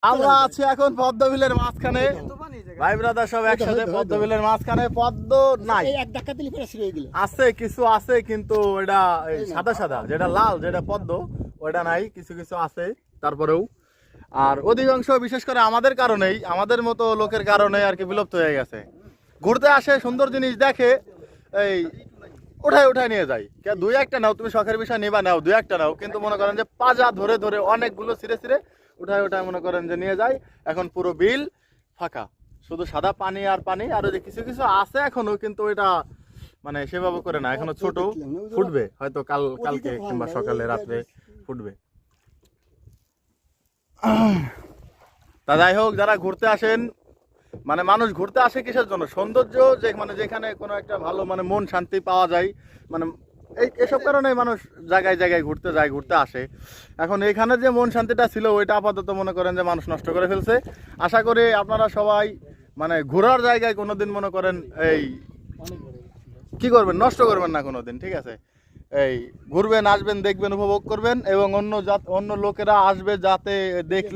আমরা আছি এখন পদ্ম বিলের মাঝখানে, ভাই ব্রাদার সব একসাথে পদ্ম বিলের মাঝখানে। পদ্ম নাই, আছে কিছু আছে কিন্তু এটা সাদা সাদা, যেটা লাল যেটা পদ্ম ওটা নাই, কিছু কিছু আছে তারপরেও। আর অধিকাংশ বিশেষ করে আমাদের কারণেই, আমাদের মতো লোকের কারণে আর কি বিলুপ্ত হয়ে গেছে। ঘুরতে আসে, সুন্দর জিনিস দেখে, এই উঠায় নিয়ে যায়। দুই একটা নাও, তুমি শখের বিষয় নিবা নাও, দুই একটা নাও, কিন্তু মনে করেন যে পাজা ধরে ধরে অনেকগুলো ছিঁড়ে ছিঁড়ে উঠায় মনে করেন যে নিয়ে যায়। এখন পুরো বিল ফাঁকা, শুধু সাদা পানি আর পানি। আর ওই যে কিছু কিছু আছে এখনো, কিন্তু এটা মানে সেভাবে করে না, এখনো ছোট, ফুটবে হয়তো কালকে কিংবা সকালে রাত্রে ফুটবে। তা যাই হোক, যারা ঘুরতে আসেন, মানে মানুষ ঘুরতে আসে কিসের জন্য? সৌন্দর্য, যে মানে যেখানে কোনো একটা ভালো মানে মন শান্তি পাওয়া যায়, মানে এসব কারণে মানুষ জায়গায় জায়গায় ঘুরতে যায়, ঘুরতে আসে। এখন এখানে যে মন শান্তিটা ছিল ওইটা আপাতত মনে করেন যে মানুষ নষ্ট করে ফেলছে। আশা করি আপনারা সবাই মানে ঘোরার জায়গায় কোনোদিন মনে করেন এই কি করবেন, নষ্ট করবেন না কোনোদিন, ঠিক আছে? এই ঘুরবেন, আসবেন, দেখবেন, উপভোগ করবেন, এবং অন্য লোকেরা আসবে যাতে দেখলে